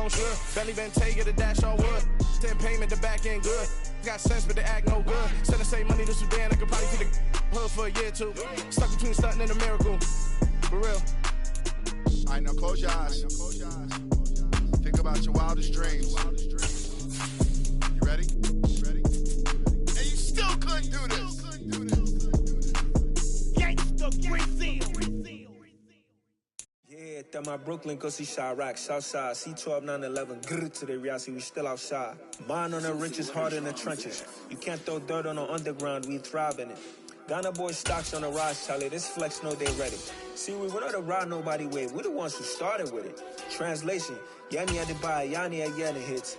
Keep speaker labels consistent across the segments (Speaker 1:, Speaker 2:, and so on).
Speaker 1: sure. Belly been take the dash all wood. 10 payment, the back end good. Got sense, but the act no good. Send and say money to Sudan. I could probably see the hood for a year or two. Stuck between stunting and a miracle. For real.
Speaker 2: All right, now close your eyes. Think about your wildest dreams. You ready? And you still couldn't do this. Gangsta Brazil.
Speaker 3: Yeah, that my Brooklyn, go see Chirac, Southside, C12, 911, grrr to the reality, we still outside. Mine on the richest, heart in the trenches. You can't throw dirt on the underground, we thrive in it. Ghana boys stocks on the rise, Charlie, this flex know they ready. See, we went on the ride nobody with, we're the ones who started with it. Translation, Yanni had to buy, Yanni had Yanni hits.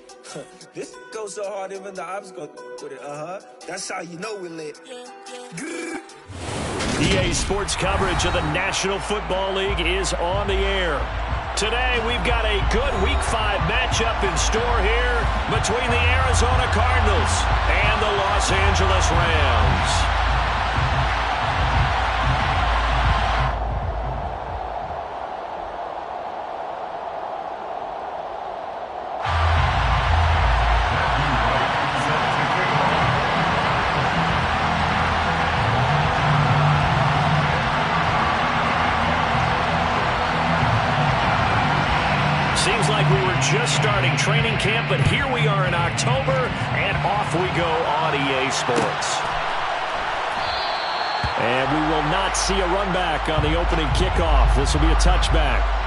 Speaker 3: This goes so hard, even the ops go with it, That's how you know we lit. Grrr.
Speaker 4: EA Sports coverage of the National Football League is on the air. Today, we've got a good Week 5 matchup in store here between the Arizona Cardinals and the Los Angeles Rams. Seems like we were just starting training camp, but here we are in October, and off we go on EA Sports. And we will not see a run back on the opening kickoff. This will be a touchback.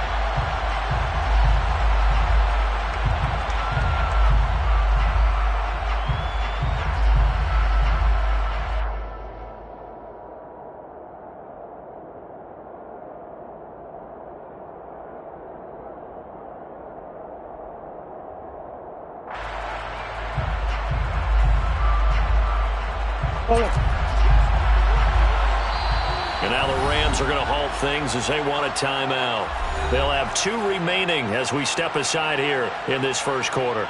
Speaker 4: And now the Rams are going to halt things as they want a timeout. They'll have 2 remaining as we step aside here in this first quarter.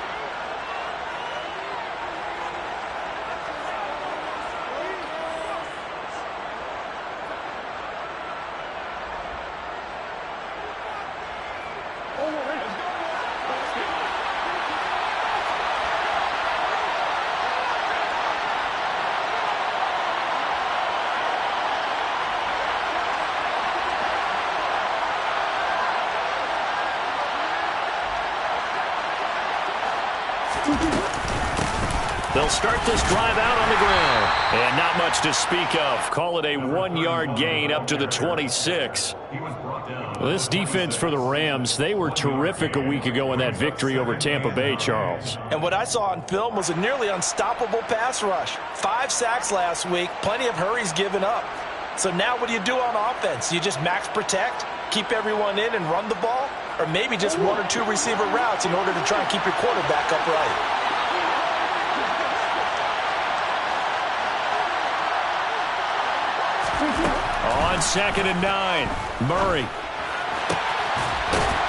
Speaker 4: They'll start this drive out on the ground. And not much to speak of. Call it a 1-yard gain up to the 26. Well, this defense for the Rams, they were terrific a week ago in that victory over Tampa Bay, Charles.
Speaker 5: And what I saw on film was a nearly unstoppable pass rush. 5 sacks last week, plenty of hurries given up. So now what do you do on offense? You just max protect, keep everyone in and run the ball? Or maybe just 1 or 2 receiver routes in order to try and keep your quarterback upright?
Speaker 4: On 2nd and 9, Murray.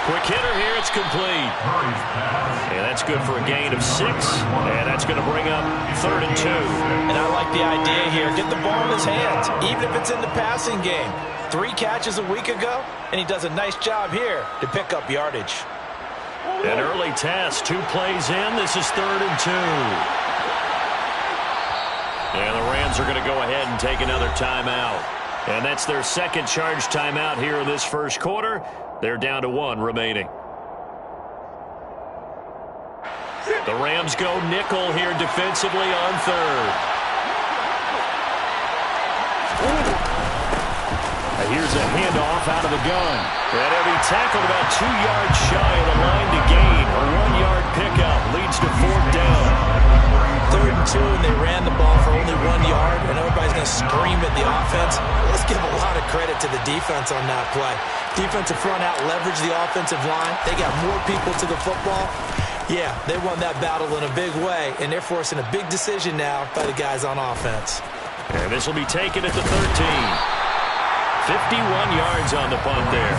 Speaker 4: Quick hitter here, it's complete. And that's good for a gain of 6. And that's going to bring up 3rd and 2.
Speaker 5: And I like the idea here. Get the ball in his hands, even if it's in the passing game. 3 catches a week ago, and he does a nice job here to pick up yardage.
Speaker 4: An early test, 2 plays in. This is 3rd and 2. And the Rams are going to go ahead and take another timeout. And that's their second charge timeout here in this first quarter. They're down to 1 remaining. The Rams go nickel here defensively on 3rd. Here's a handoff out of the gun. And he'll be tackled about 2 yards shy of the line to gain. A 1-yard pickup leads to 4th down.
Speaker 5: 3rd and 2, and they ran the ball for only 1 yard, and everybody's going to scream at the offense. Let's give a lot of credit to the defense on that play. Defensive front out leveraged the offensive line. They got more people to the football. Yeah, they won that battle in a big way, and they're forcing a big decision now by the guys on offense.
Speaker 4: And this will be taken at the 13. 51 yards on the punt there.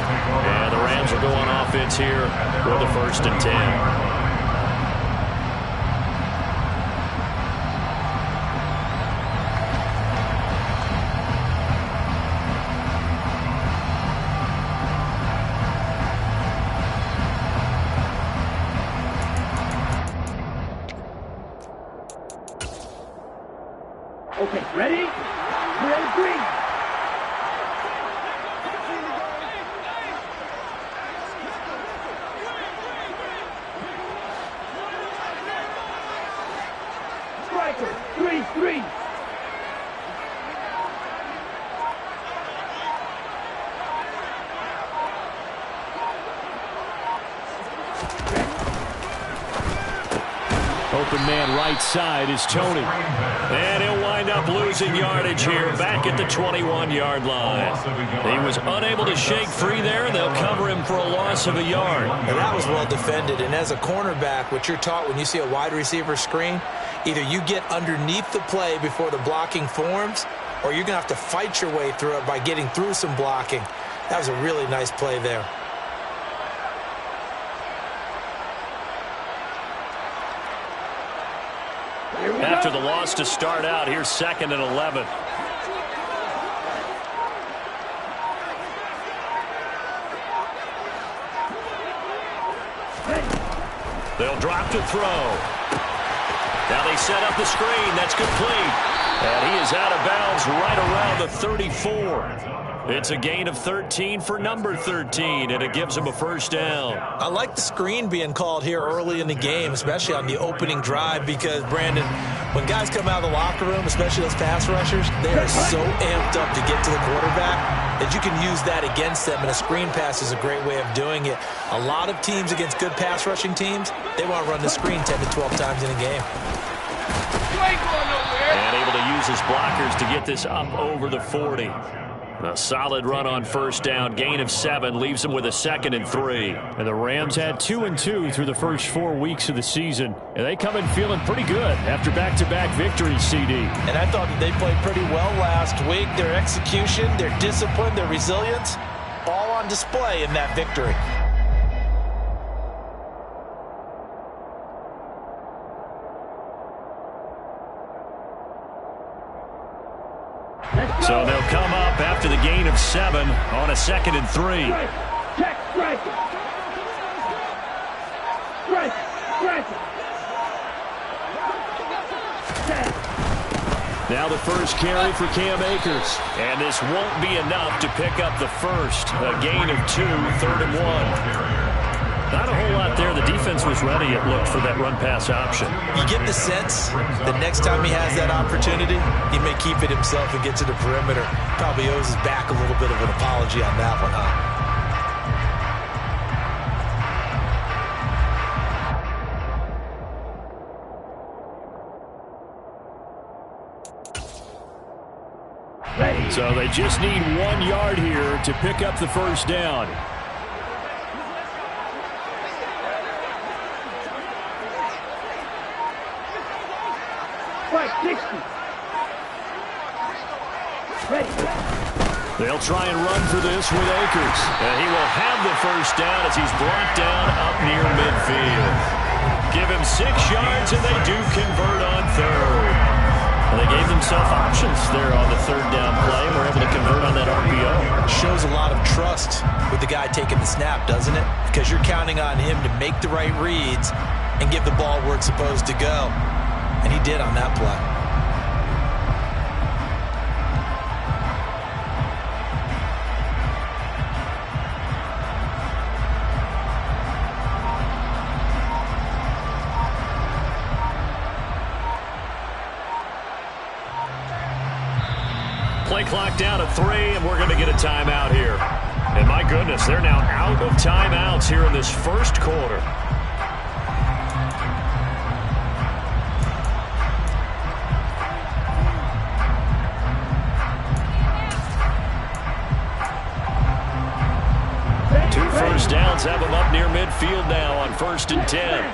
Speaker 4: And the Rams will go on offense here with the 1st and 10.
Speaker 6: Okay, ready? Ready, green. Striker, 3-3.
Speaker 4: Open man right side is Tony. And he'll wind up losing yardage here back at the 21-yard line. He was unable to shake free there. They'll cover him for a loss of a yard.
Speaker 5: Now that was well defended. And as a cornerback, what you're taught when you see a wide receiver screen, either you get underneath the play before the blocking forms, or you're going to have to fight your way through it by getting through some blocking. That was a really nice play there.
Speaker 4: After the loss to start out, here's 2nd and 11. They'll drop to throw. Now they set up the screen. That's complete. And he is out of bounds right around the 34. It's a gain of 13 for number 13, and it gives him a first down.
Speaker 5: I like the screen being called here early in the game, especially on the opening drive, because, Brandon, when guys come out of the locker room, especially those pass rushers, they are so amped up to get to the quarterback that you can use that against them, and a screen pass is a great way of doing it. A lot of teams against good pass rushing teams, they want to run the screen 10 to 12 times in a game.
Speaker 4: And able to use his blockers to get this up over the 40. A solid run on first down. Gain of 7 leaves them with a 2nd and 3.
Speaker 7: And the Rams had 2-2 through the first 4 weeks of the season. And they come in feeling pretty good after back-to-back victories, CD.
Speaker 5: And I thought that they played pretty well last week. Their execution, their discipline, their resilience, all on display in that victory.
Speaker 4: So they'll come up after the gain of 7 on a 2nd and 3.
Speaker 6: Check, strike it. Strike, strike it.
Speaker 4: Now the first carry for Cam Akers. And this won't be enough to pick up the first. A gain of 2, 3rd and 1. Not a whole lot there. The defense was ready, it looked, for that run-pass option.
Speaker 5: You get the sense that next time he has that opportunity, he may keep it himself and get to the perimeter. Probably owes his back a little bit of an apology on that one, huh?
Speaker 4: So they just need 1 yard here to pick up the first down.
Speaker 6: Strike, 60. Ready.
Speaker 4: They'll try and run for this with Akers. And he will have the first down as he's brought down up near midfield. Give him 6 yards, and they do convert on 3rd. And they gave themselves options there on the 3rd down play. We're able to convert on that RPO.
Speaker 5: Shows a lot of trust with the guy taking the snap, doesn't it? Because you're counting on him to make the right reads and give the ball where it's supposed to go. And he did on that play.
Speaker 4: Play clock down to 3, and we're going to get a timeout here. And my goodness, they're now out of timeouts here in this first quarter. Two first downs have them up near midfield now on 1st and 10.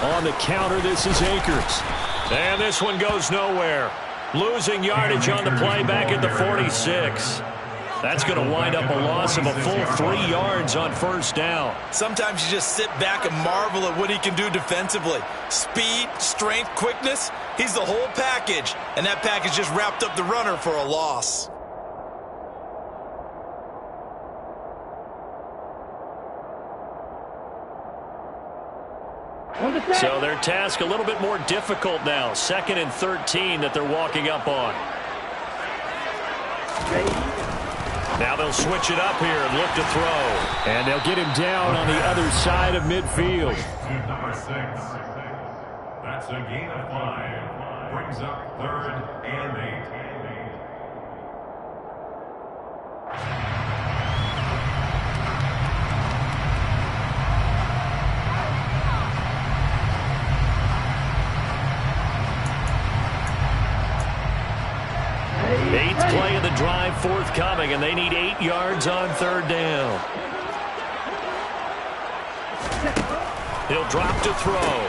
Speaker 4: On the counter, this is Akers. And this one goes nowhere. Losing yardage on the play back at the 46. That's going to wind up a loss of a full 3 yards on 1st down.
Speaker 5: Sometimes you just sit back and marvel at what he can do defensively. Speed, strength, quickness. He's the whole package. And that package just wrapped up the runner for a loss.
Speaker 7: So their task a little bit more difficult now. 2nd and 13 that they're walking up on. Now they'll switch it up here and look to throw. And they'll get him down on the other side of midfield.
Speaker 8: Number 6. That's a gain of 5. Brings up 3rd and 8.
Speaker 7: Eighth play of the drive forthcoming, and they need 8 yards on 3rd down. He'll drop to throw.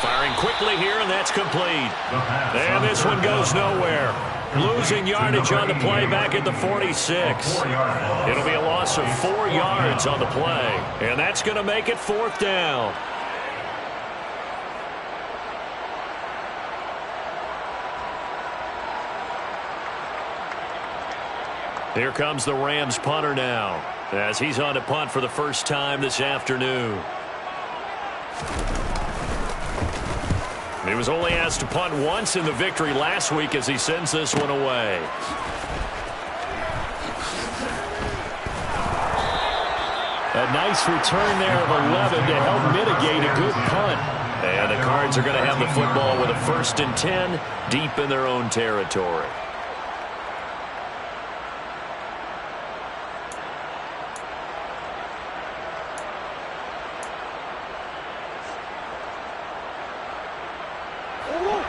Speaker 7: Firing quickly here, and that's complete. And this one goes nowhere. Losing yardage on the play back at the 46. It'll be a loss of 4 yards on the play, and that's going to make it 4th down. Here comes the Rams punter now, as he's on to punt for the first time this afternoon. He was only asked to punt once in the victory last week as he sends this one away. A nice return there of 11 to help mitigate a good punt. And the Cards are going to have the football with a 1st and 10 deep in their own territory.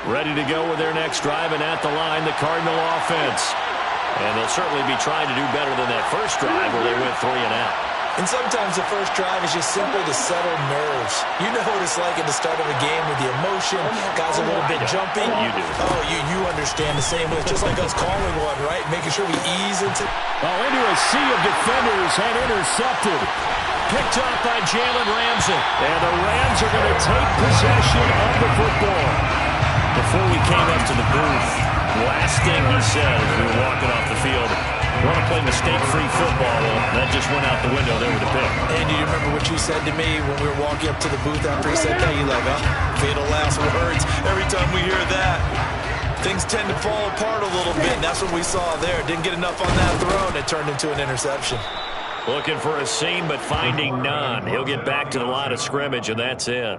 Speaker 7: Ready to go with their next drive, and at the line, the Cardinal offense. And they'll certainly be trying to do better than that first drive where they went 3 and out.
Speaker 5: And sometimes the first drive is just simple to settle nerves. You know what it's like at the start of a game with the emotion. Guys a little bit jumpy.
Speaker 7: You do.
Speaker 5: Oh, you understand the same way. It's just like us calling one, right? Making sure we ease into...
Speaker 7: Into a sea of defenders and intercepted. Picked up by Jalen Ramsey. And the Rams are going to take possession of the football. Before we came up to the booth, last thing he said as we were walking off the field, we want to play mistake-free football. Well, that just went out the window there with the pick.
Speaker 5: And do you remember what you said to me when we were walking up to the booth after he said that? You like, fatal last words. Every time we hear that, things tend to fall apart a little bit, and that's what we saw there. Didn't get enough on that throw, and it turned into an interception.
Speaker 7: Looking for a seam, but finding none. He'll get back to the line of scrimmage, and that's it.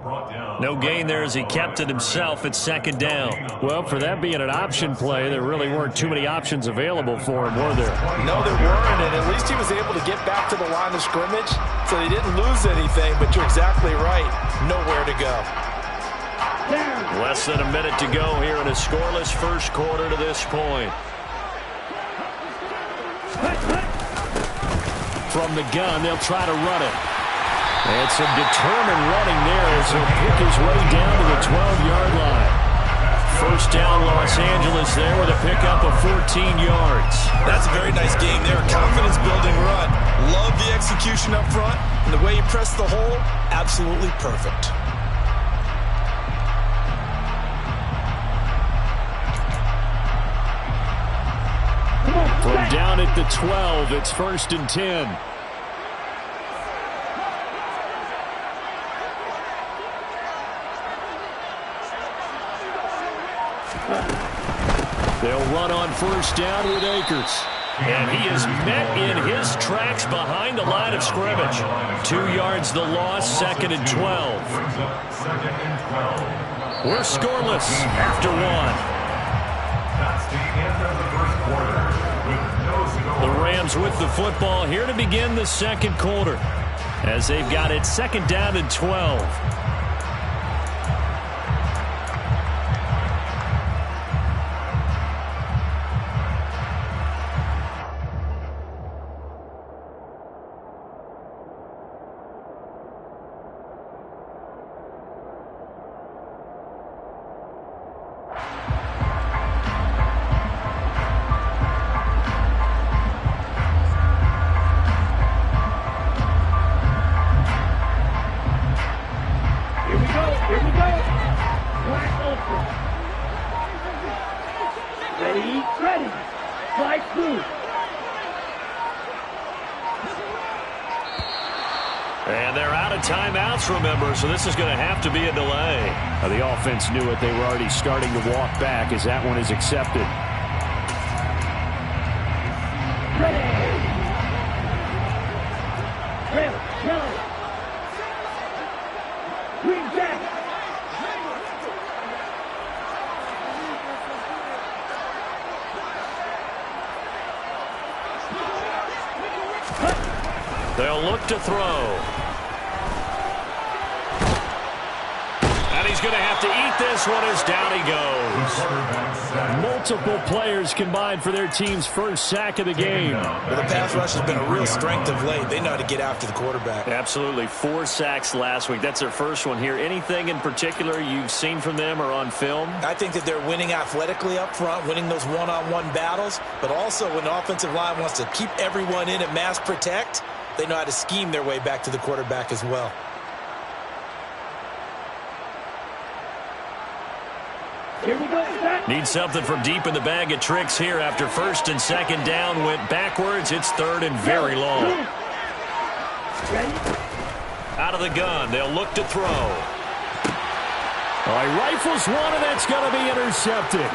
Speaker 7: No gain there as he kept it himself at 2nd down. Well, for that being an option play, there really weren't too many options available for him, were there?
Speaker 5: No, there weren't, and at least he was able to get back to the line of scrimmage, so he didn't lose anything, but you're exactly right. Nowhere to go.
Speaker 7: Less than a minute to go here in a scoreless first quarter to this point. From the gun, they'll try to run it. And some determined running there as he'll pick his way down to the 12-yard line. First down, Los Angeles there with a pickup of 14 yards.
Speaker 5: That's a very nice game there. Confidence-building run. Love the execution up front. And the way he pressed the hole, absolutely perfect.
Speaker 7: From down at the 12, it's 1st and 10. They'll run on 1st down with Akers. And he is met in his tracks behind the line of scrimmage. 2 yards the loss, 2nd and 12. We're scoreless after 1.
Speaker 8: That's the end of the first quarter.
Speaker 7: The Rams with the football here to begin the 2nd quarter as they've got it 2nd down and 12.
Speaker 4: And they're out of timeouts, remember, so this is going to have to be a delay.
Speaker 7: The offense knew it. They were already starting to walk back as that one is accepted.
Speaker 4: They'll look to throw. And he's going to have to eat this one as down he goes.
Speaker 7: Multiple players combined for their team's first sack of the game.
Speaker 5: Well, the pass rush has been a real strength of late. They know how to get after the quarterback.
Speaker 4: Absolutely. 4 sacks last week. That's their first one here. Anything in particular you've seen from them or on film?
Speaker 5: I think that they're winning athletically up front, winning those one-on-one battles, but also when the offensive line wants to keep everyone in and mass protect, they know how to scheme their way back to the quarterback as well.
Speaker 6: Here we go.
Speaker 4: Need something from deep in the bag of tricks here after first and second down went backwards. It's third and very long. Out of the gun. They'll look to throw.
Speaker 7: All right, rifles one, and that's going to be intercepted.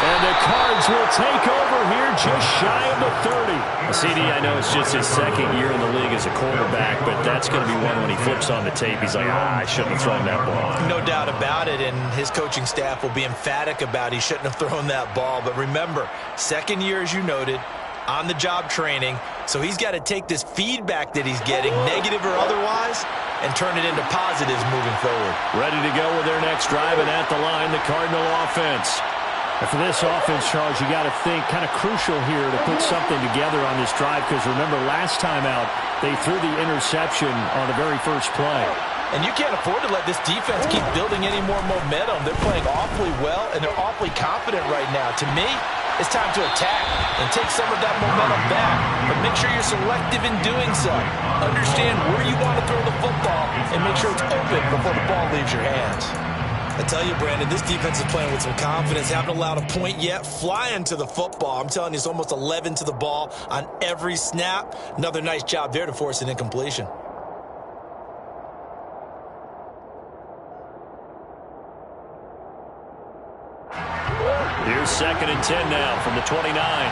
Speaker 7: And the Cards will take over here just shy of the 30.
Speaker 4: CD, I know it's just his second year in the league as a quarterback, but that's going to be one when he flips on the tape. He's like, I shouldn't have thrown that ball.
Speaker 5: No doubt about it, and his coaching staff will be emphatic about he shouldn't have thrown that ball. But remember, second year, as you noted, on-the-job training, so he's got to take this feedback that he's getting, negative or otherwise, and turn it into positives moving forward.
Speaker 4: Ready to go with their next drive, and at the line, the Cardinal offense.
Speaker 7: And for this offense, Charles, you got to think kind of crucial here to put something together on this drive, because remember last time out, they threw the interception on the very first play.
Speaker 5: And you can't afford to let this defense keep building any more momentum. They're playing awfully well, and they're awfully confident right now. To me, it's time to attack and take some of that momentum back. But make sure you're selective in doing so. Understand where you want to throw the football and make sure it's open before the ball leaves your hands. I tell you, Brandon, this defense is playing with some confidence. Haven't allowed a point yet. Flying to the football. I'm telling you, it's almost 11 to the ball on every snap. Another nice job there to force an incompletion.
Speaker 4: Here's 2nd and 10 now from the 29.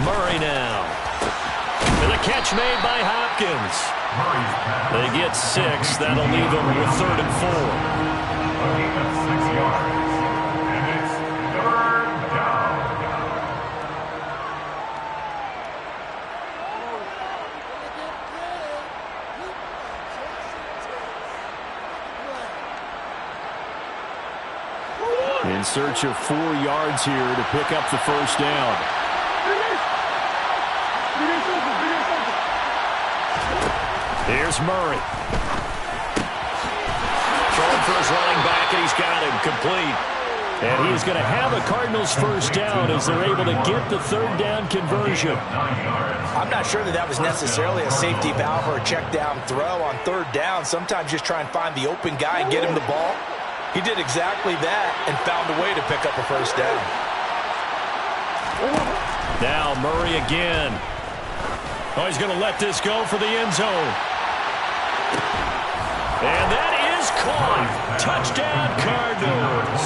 Speaker 4: Murray now. And the catch made by Hopkins. They get 6. That'll leave them with 3rd and 4.
Speaker 8: A gain of 6 yards. And it's 3rd down.
Speaker 7: In search of 4 yards here to pick up the first down.
Speaker 4: Here's Murray. Throwing for his running back, and he's got him complete.
Speaker 7: And he's going to have a Cardinals first down as they're able to get the 3rd down conversion.
Speaker 5: I'm not sure that was necessarily a safety valve or a check down throw on 3rd down. Sometimes just try and find the open guy and get him the ball. He did exactly that and found a way to pick up a first down.
Speaker 4: Now Murray again. Oh, he's going to let this go for the end zone. And that is caught. Touchdown, Cardinals.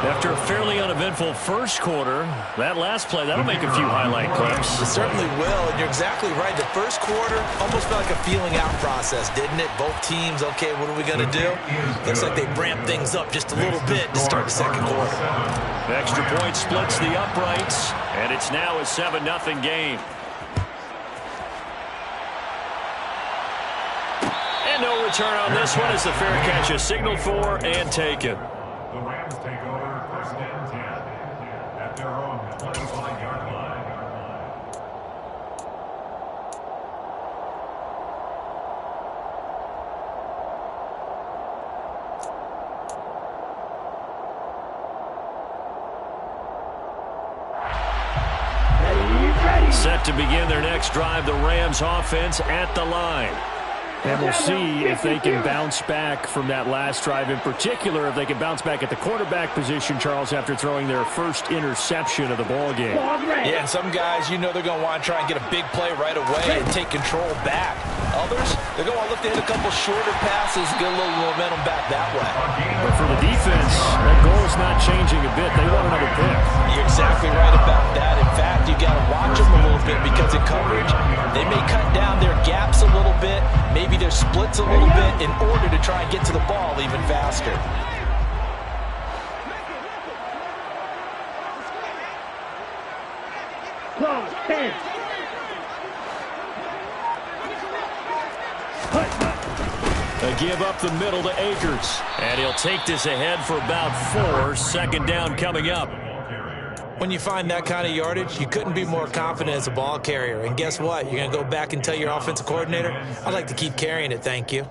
Speaker 4: After a fairly uneventful first quarter, that last play, that'll make a few highlight clips.
Speaker 5: It certainly will, and you're exactly right. The first quarter almost felt like a feeling out process, didn't it? Both teams, okay, what are we going to do? Looks like they ramped things up just a little bit to start the second quarter.
Speaker 4: The extra point splits the uprights, and it's now a 7-0 game. And no return on this one as the fair catch is signaled for and taken.
Speaker 8: The Rams take over 1st and 10 at their own 25-yard line.
Speaker 4: Set to begin their next drive, the Rams offense at the line.
Speaker 7: And we'll see if they can bounce back from that last drive. In particular, if they can bounce back at the quarterback position, Charles, after throwing their first interception of the ball game.
Speaker 5: Yeah, and some guys, you know they're going to want to try and get a big play right away and take control back. Others, they're going to look to hit a couple shorter passes, get a little momentum back that way.
Speaker 7: But for the defense, that goal is not changing a bit. They want another pick.
Speaker 5: You're exactly right about that. In fact, you got to watch them a little bit because in coverage, they may cut down their gaps a little bit, maybe their splits a little bit in order to try and get to the ball even faster.
Speaker 4: A give up the middle to Akers. And he'll take this ahead for about 4. Second down coming up.
Speaker 5: When you find that kind of yardage, you couldn't be more confident as a ball carrier. And guess what? You're going to go back and tell your offensive coordinator, I'd like to keep carrying it, thank you.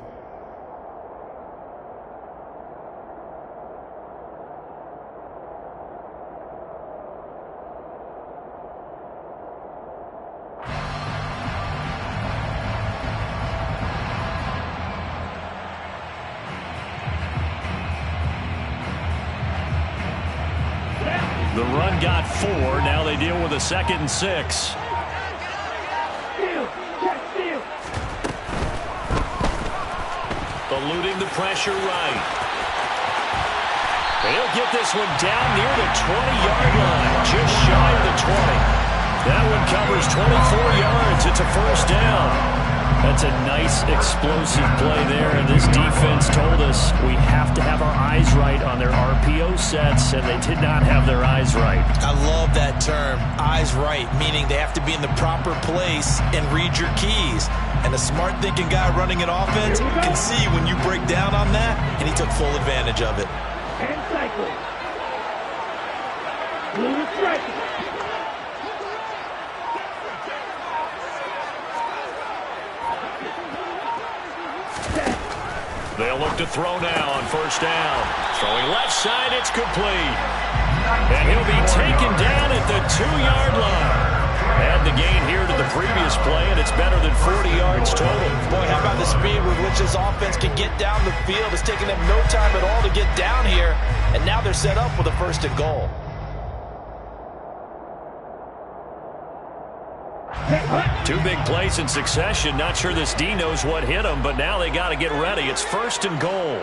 Speaker 4: The run got 4. Now they deal with a 2nd and 6. Eluding the pressure right. And he'll get this one down near the 20-yard line. Just shy of the 20. That one covers 24 yards. It's a first down. That's a nice explosive play there, and this defense told us we have to have our eyes right on their RPO sets, and they did not have their eyes right.
Speaker 5: I love that term, eyes right, meaning they have to be in the proper place and read your keys. And a smart thinking guy running an offense can see when you break down on that, and he took full advantage of it.
Speaker 6: And cycle. Blue strike.
Speaker 4: They'll look to throw now on first down. Throwing left side, it's complete. And he'll be taken down at the 2-yard line. Add the gain here to the previous play, and it's better than 40 yards total.
Speaker 5: Boy, how about the speed with which this offense can get down the field? It's taking them no time at all to get down here, and now they're set up with a 1st and goal.
Speaker 4: Two big plays in succession. Not sure this D knows what hit him, but now they got to get ready. It's 1st and goal.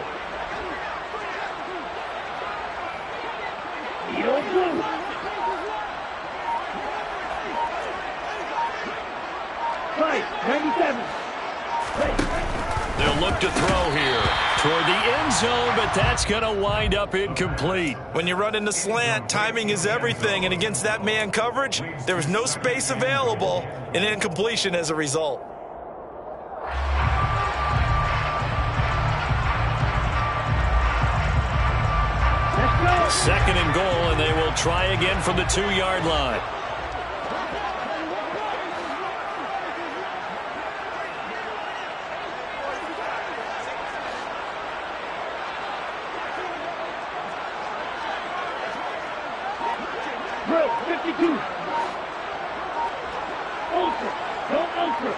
Speaker 4: They'll look to throw here toward the end zone, but that's going to wind up incomplete.
Speaker 5: When you run into slant, timing is everything, and against that man coverage, there was no space available, and incompletion as a result.
Speaker 4: Second and goal, and they will try again from the 2-yard line.
Speaker 6: Bro, 52. Ultra. Don't ultra.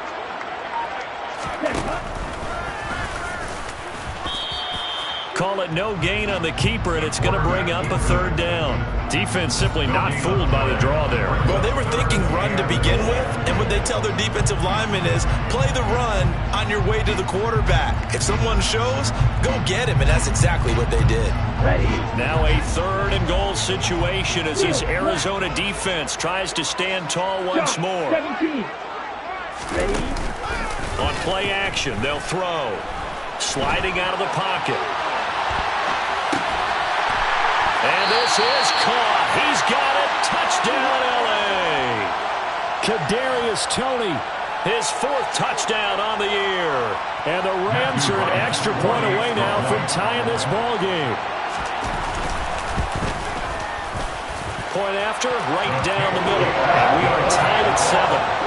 Speaker 4: Call it no gain on the keeper, and it's going to bring up a 3rd down. Defense simply not fooled by the draw there.
Speaker 5: Well, they were thinking run to begin with, and what they tell their defensive linemen is play the run on your way to the quarterback. If someone shows, go get him, and that's exactly what they did.
Speaker 6: Ready.
Speaker 4: Now a 3rd and goal situation as this Arizona defense tries to stand tall once more.
Speaker 6: 17. Ready.
Speaker 4: On play action, they'll throw. Sliding out of the pocket. And this is caught. He's got it. Touchdown, L.A.
Speaker 7: Kadarius Toney,
Speaker 4: his 4th touchdown on the year. And the Rams are an extra point away now from tying this ball game. Point after, right down the middle. And we are tied at 7.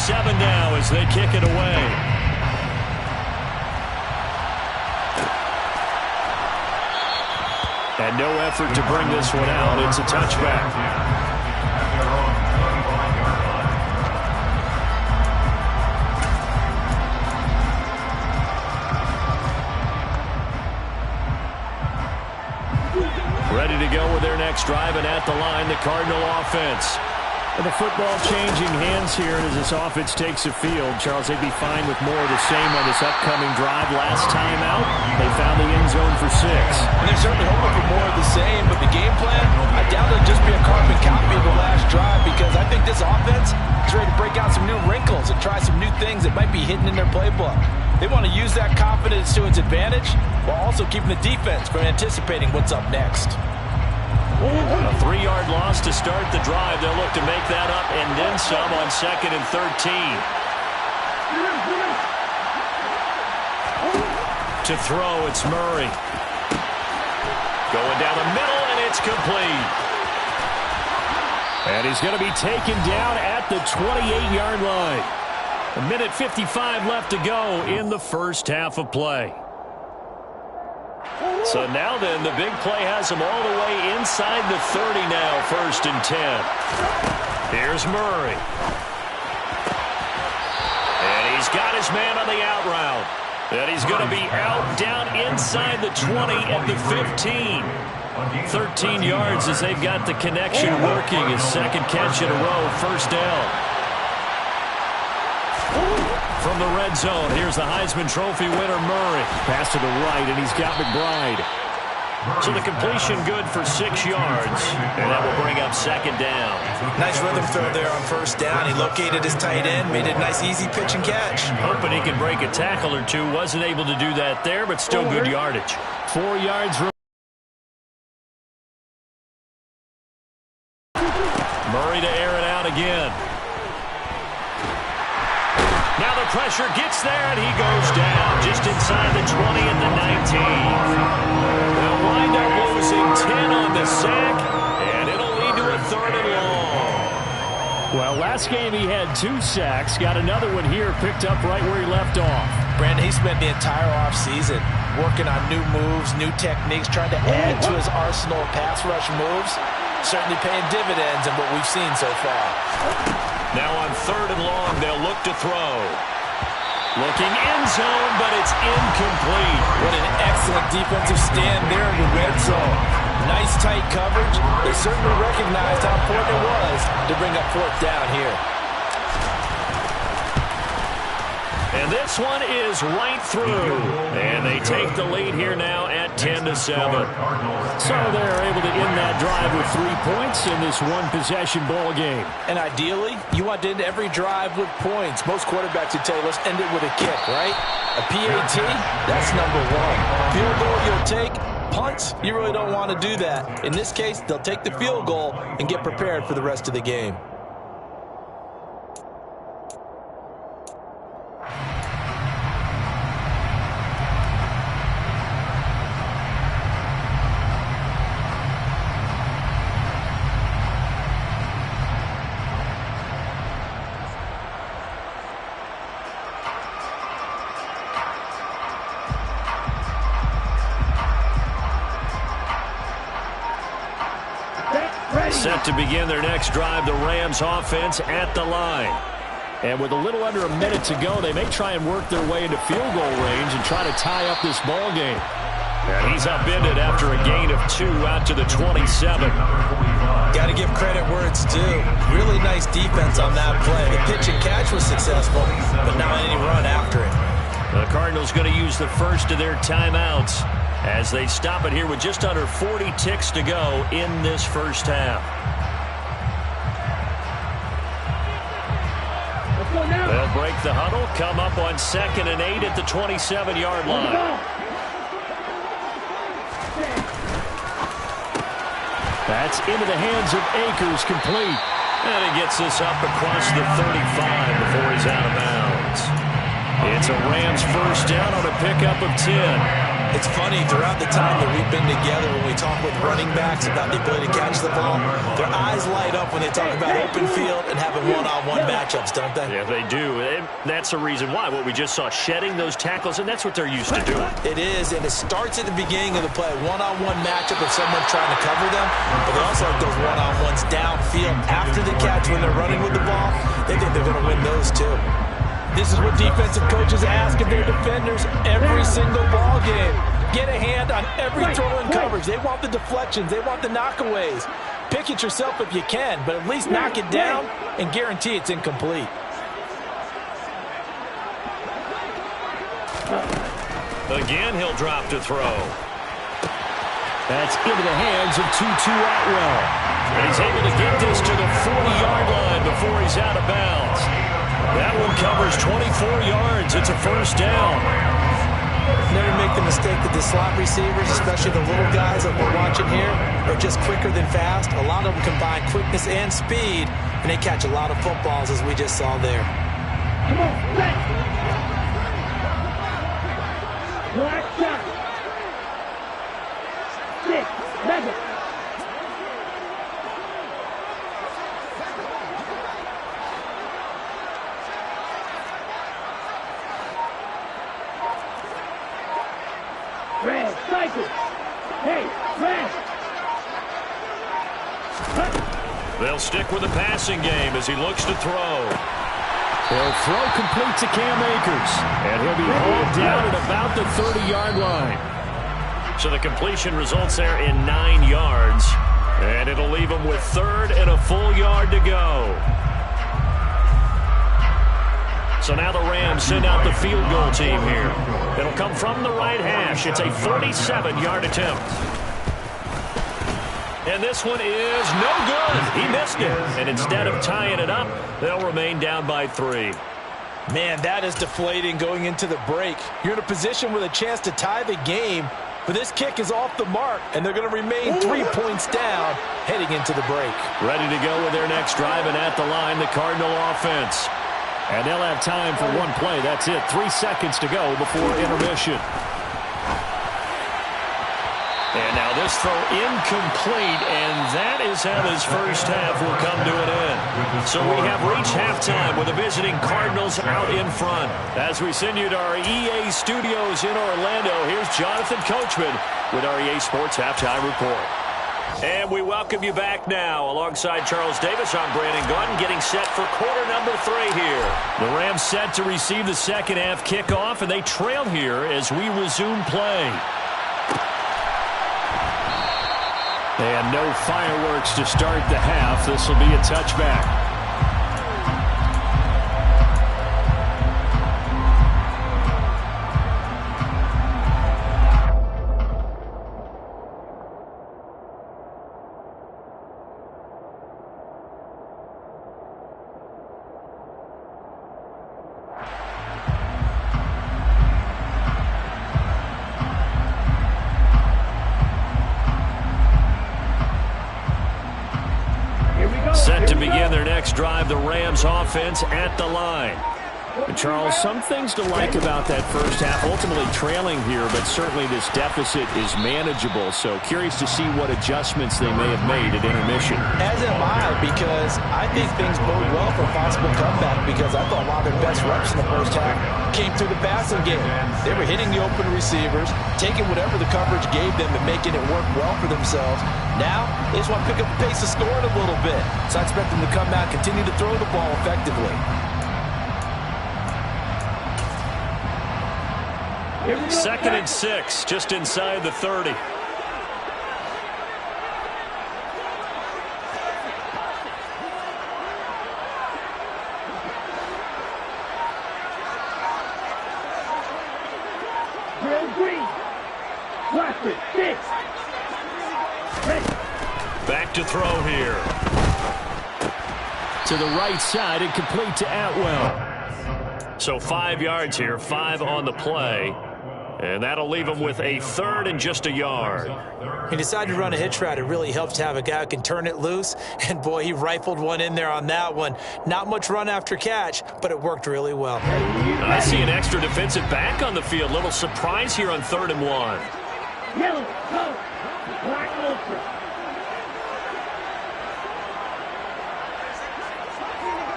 Speaker 4: 7 now as they kick it away. And no effort to bring this one out. It's a touchback. Ready to go with their next drive, and at the line, the Cardinal offense. And the football changing hands here as this offense takes the field. Charles, they'd be fine with more of the same on this upcoming drive. Last time out, they found the end zone for 6.
Speaker 5: And they're certainly hoping for more of the same, but the game plan, I doubt it'll just be a carbon copy of the last drive, because I think this offense is ready to break out some new wrinkles and try some new things that might be hidden in their playbook. They want to use that confidence to its advantage while also keeping the defense from anticipating what's up next.
Speaker 4: A 3-yard loss to start the drive. They'll look to make that up and then some on 2nd and 13. To throw, it's Murray. Going down the middle, and it's complete. And he's going to be taken down at the 28-yard line. 1:55 left to go in the first half of play. So now then, the big play has him all the way inside the 30 now, 1st and 10. Here's Murray. And he's got his man on the out route. And he's going to be out down inside the 20 at the 15. 13 yards as they've got the connection working. His second catch in a row, 1st down. From the red zone, here's the Heisman Trophy winner, Murray. Pass to the right, and he's got McBride. So the completion good for 6 yards, and that will bring up 2nd down.
Speaker 5: Nice rhythm throw there on 1st down. He located his tight end, made it a nice, easy pitch and catch.
Speaker 4: Hoping he could break a tackle or two. Wasn't able to do that there, but still good yardage. 4 yards. Murray to air it out again. Now the pressure gets there, and he goes down just inside the 20 and the 19. They'll wind up losing 10 on the sack, and it'll lead to a 3rd and long. Well, last game he had 2 sacks. Got another one here, picked up right where he left off.
Speaker 5: Brandon, he spent the entire offseason working on new moves, new techniques, trying to add to his arsenal of pass rush moves. Certainly paying dividends in what we've seen so far.
Speaker 4: Now on 3rd and long, they'll look to throw. Looking end zone, but it's incomplete.
Speaker 5: What an excellent defensive stand there in the red zone. Nice tight coverage. They certainly recognized how important it was to bring up 4th down here.
Speaker 4: And this one is right through. And they take the lead here now at 10-7. So they're able to end that drive with 3 points in this one-possession ball game.
Speaker 5: And ideally, you want to end every drive with points. Most quarterbacks would tell you, let's end it with a kick, right? A PAT, that's number 1. Field goal you'll take. Punts, you really don't want to do that. In this case, they'll take the field goal and get prepared for the rest of the game.
Speaker 4: Set to begin their next drive, the Rams offense at the line. And with a little under a minute to go, they may try and work their way into field goal range and try to tie up this ball game. And he's upended after a gain of 2 out to the 27.
Speaker 5: Got to give credit where it's due. Really nice defense on that play. The pitch and catch was successful, but not any run after it.
Speaker 4: The Cardinals going to use the first of their timeouts as they stop it here with just under 40 ticks to go in this first half. They'll break the huddle, come up on 2nd and 8 at the 27-yard line. That's into the hands of Akers, complete. And he gets this up across the 35 before he's out of bounds. It's a Rams first down on a pickup of 10.
Speaker 5: It's funny, throughout the time that we've been together, when we talk with running backs about the ability to catch the ball, their eyes light up when they talk about open field and having one-on-one matchups, don't they?
Speaker 4: Yeah, they do. And that's the reason why. What we just saw, shedding those tackles, and that's what they're used to doing.
Speaker 5: It is, and it starts at the beginning of the play. One-on-one matchup with someone trying to cover them, but they also have those one-on-ones downfield after the catch when they're running with the ball. They think they're going to win those too.
Speaker 9: This is what defensive coaches ask of their defenders every single ball game. Get a hand on every throw in coverage. They want the deflections. They want the knockaways. Pick it yourself if you can, but at least knock it down and guarantee it's incomplete.
Speaker 4: Again, he'll drop to throw.
Speaker 7: That's into the hands of Tutu Atwell.
Speaker 4: And he's able to get this to the 40-yard line before he's out of bounds. That one covers 24 yards. It's a first down.
Speaker 5: Never make the mistake that the slot receivers, especially the little guys that we're watching here, are just quicker than fast. A lot of them combine quickness and speed, and they catch a lot of footballs, as we just saw there.
Speaker 6: Come on, set. Black shot. 6, 7. Red, cycle. Hey, red.
Speaker 4: They'll stick with the passing game as he looks to throw.
Speaker 7: He'll throw complete to Cam Akers, and he'll be hauled down at about the 30-yard line.
Speaker 4: So the completion results there in 9 yards, and it'll leave him with 3rd and a full yard to go. So now the Rams send out the field goal team here. It'll come from the right hash. It's a 47-yard attempt. And this one is no good. He missed it. And instead of tying it up, they'll remain down by 3.
Speaker 9: Man, that is deflating going into the break. You're in a position with a chance to tie the game, but this kick is off the mark, and they're going to remain 3 points down heading into the break.
Speaker 4: Ready to go with their next drive, and at the line, the Cardinal offense.
Speaker 7: And they'll have time for one play. That's it. 3 seconds to go before intermission.
Speaker 4: And now this throw incomplete, and that is how this first half will come to an end. So we have reached halftime with the visiting Cardinals out in front. As we send you to our EA studios in Orlando, here's Jonathan Coachman with our EA Sports Halftime Report. And we welcome you back now. Alongside Charles Davis, I'm Brandon Gunn, getting set for quarter number 3 here.
Speaker 7: The Rams set to receive the second half kickoff, and they trail here as we resume play. And no fireworks to start the half. This will be a touchback.
Speaker 4: Set to begin their next drive, the Rams offense at the line.
Speaker 7: And Charles, some things to like about that first half. Ultimately trailing here, but certainly this deficit is manageable. So curious to see what adjustments they may have made at intermission.
Speaker 9: As am I, because I think things bode well for a possible comeback, because I thought a lot of their best reps in the first half came through the passing game. They were hitting the open receivers, taking whatever the coverage gave them and making it work well for themselves. Now, they just want to pick up the pace of scoring a little bit. So I expect them to come out, continue to throw the ball effectively.
Speaker 4: 2nd and 6, just inside the 30. Back to throw here.
Speaker 7: To the right side and complete to Atwell.
Speaker 4: So 5 yards here, 5 on the play. And that'll leave him with a third and just a yard.
Speaker 5: He decided to run a hitch route. It really helps to have a guy who can turn it loose. And, boy, he rifled one in there on that one. Not much run after catch, but it worked really well.
Speaker 4: I see an extra defensive back on the field. Little surprise here on 3rd and 1.
Speaker 6: Yellow, go, black ultra.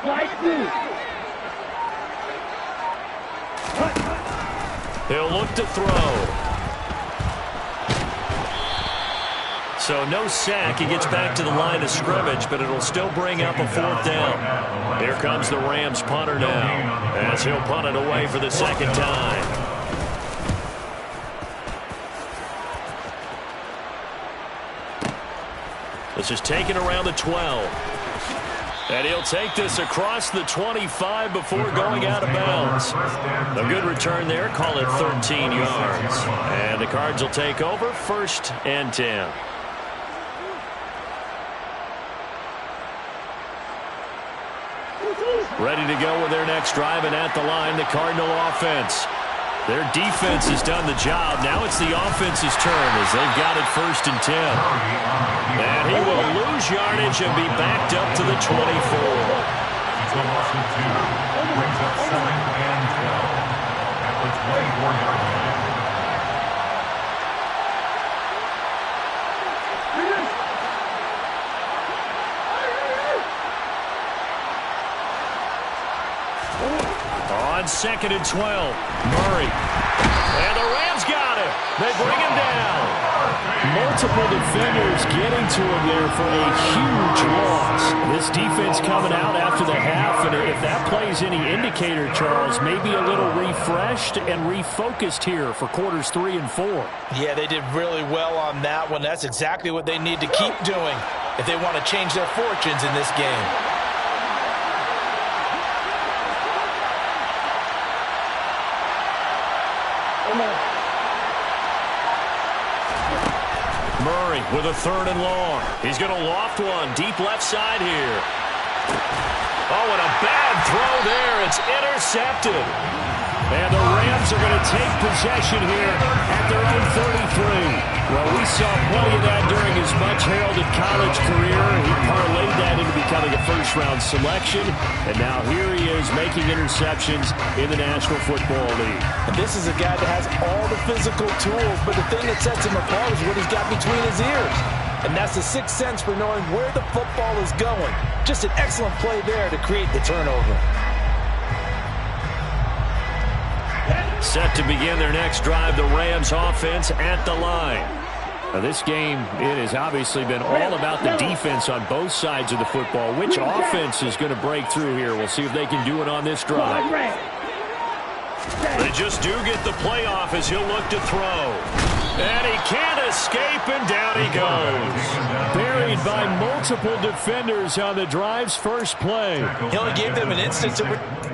Speaker 6: Light blue.
Speaker 4: He'll look to throw. So no sack. He gets back to the line of scrimmage, but it'll still bring up a 4th down. Here comes the Rams punter now, as he'll punt it away for the 2nd time. This is taken around the 12. And he'll take this across the 25 before going out of bounds. A good return there. Call it 13 yards. And the Cards will take over 1st and 10. Ready to go with their next drive, and at the line, the Cardinal offense. Their defense has done the job. Now it's the offense's turn as they've got it 1st and 10. And he will lose yardage and be backed up to the 24.
Speaker 8: It's a loss of 2. Brings up 2nd and 12 at the 24-yard line.
Speaker 4: On 2nd and 12, Murray. And the Rams got him. They bring him down.
Speaker 7: Multiple defenders getting to him there for a huge loss. This defense coming out after the half, and if that plays any indicator, Charles, maybe a little refreshed and refocused here for quarters 3 and 4.
Speaker 9: Yeah, they did really well on that one. That's exactly what they need to keep doing if they want to change their fortunes in this game.
Speaker 4: Murray with a 3rd and long. He's going to loft one deep left side here. Oh, and a bad throw there. It's intercepted. And the Rams are going to take possession here at their own 33. Well, we saw plenty of that during his much-heralded college career. He parlayed that into becoming a first-round selection. And now here he is making interceptions in the National Football League.
Speaker 9: And this is a guy that has all the physical tools, but the thing that sets him apart is what he's got between his ears. And that's the sixth sense for knowing where the football is going. Just an excellent play there to create the turnover.
Speaker 4: Set to begin their next drive, the Rams offense at the line. Now this game, it has obviously been all about the defense on both sides of the football. Which offense is going to break through here? We'll see if they can do it on this drive. They just do get the playoff as he'll look to throw. And he can't escape, and down he goes.
Speaker 7: Buried by multiple defenders on the drive's first play.
Speaker 9: He only gave them an instant to...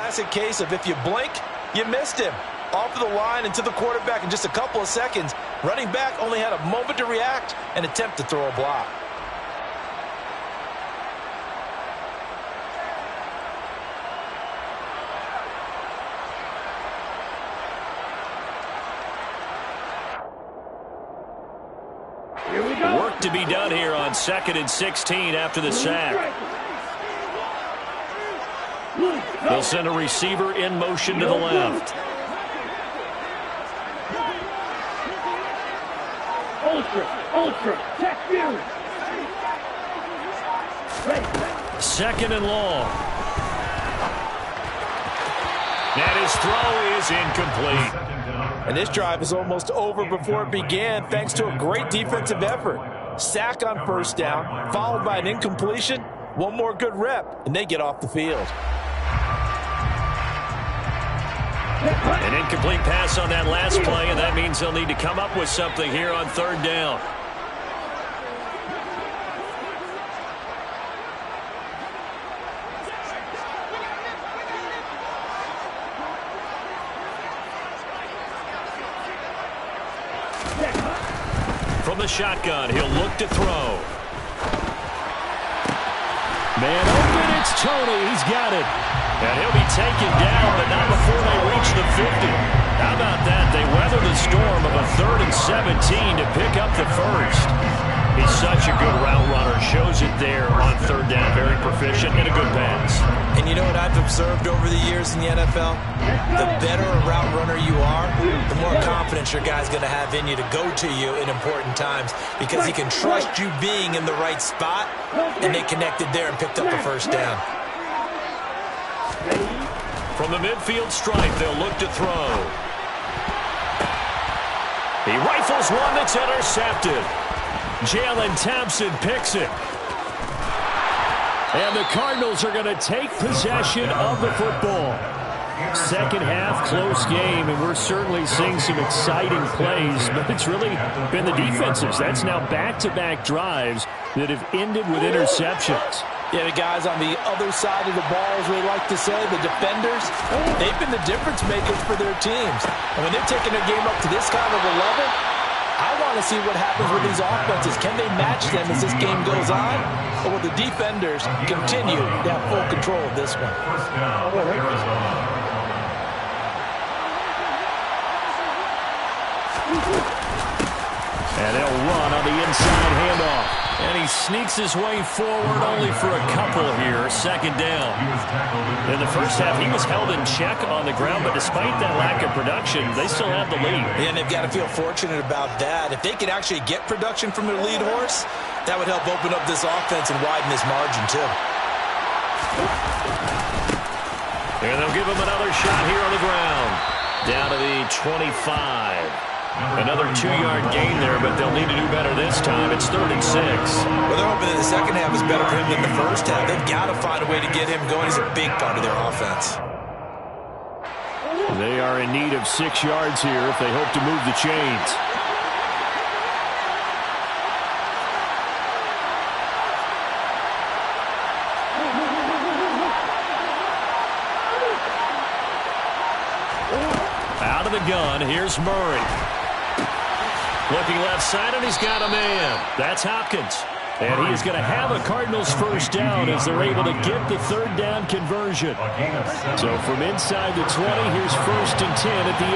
Speaker 9: classic case of if you blink, you missed him. Off of the line and to the quarterback in just a couple of seconds. Running back only had a moment to react and attempt to throw a block.
Speaker 4: Work to be done here on 2nd and 16 after the sack. They'll send a receiver in motion to the left.
Speaker 6: Ultra, check you.
Speaker 4: 2nd and long. And his throw is incomplete.
Speaker 9: And this drive is almost over before it began thanks to a great defensive effort. Sack on first down, followed by an incompletion. One more good rep, and they get off the field.
Speaker 4: An incomplete pass on that last play, and that means they'll need to come up with something here on 3rd down. From the shotgun, he'll look to throw.
Speaker 7: Man open, it's Tony. He's got it.
Speaker 4: And he'll be taken down, but not before they reach the 50. How about that? They weather the storm of a 3rd and 17 to pick up the first. He's such a good route runner. Shows it there on 3rd down. Very proficient and a good pass.
Speaker 5: And you know what I've observed over the years in the NFL? The better a route runner you are, the more confidence your guy's going to have in you to go to you in important times because he can trust you being in the right spot, and they connected there and picked up the first down.
Speaker 4: From the midfield stripe, they'll look to throw. He rifles one that's intercepted. Jalen Thompson picks it.
Speaker 7: And the Cardinals are going to take possession of the football. Second half, close game, and we're certainly seeing some exciting plays, but it's really been the defenses. That's now back-to-back drives that have ended with interceptions.
Speaker 9: Yeah, the guys on the other side of the ball, as we like to say, the defenders, they've been the difference makers for their teams. And when they're taking their game up to this kind of a level, I want to see what happens with these offenses. Can they match them as this game goes on? Or will the defenders continue to have full control of this one?
Speaker 8: First down, Arizona.
Speaker 4: And they'll run on the inside handoff. And he sneaks his way forward only for a couple here. 2nd down. In the first half, he was held in check on the ground, but despite that lack of production, they still have the lead.
Speaker 5: And they've got to feel fortunate about that. If they could actually get production from their lead horse, that would help open up this offense and widen this margin, too.
Speaker 4: And they'll give him another shot here on the ground. Down to the 25. Another 2-yard gain there, but they'll need to do better this time. It's 3rd and 6.
Speaker 5: Well, they're hoping that the second half is better for him than the first half. They've got to find a way to get him going. He's a big part of their offense.
Speaker 7: They are in need of 6 yards here if they hope to move the chains.
Speaker 4: Out of the gun, here's Murray. Looking left side, and he's got a man. That's Hopkins. And he is going to have a Cardinals first down as they're able to get the 3rd down conversion. So from inside the 20, here's 1st and 10 at the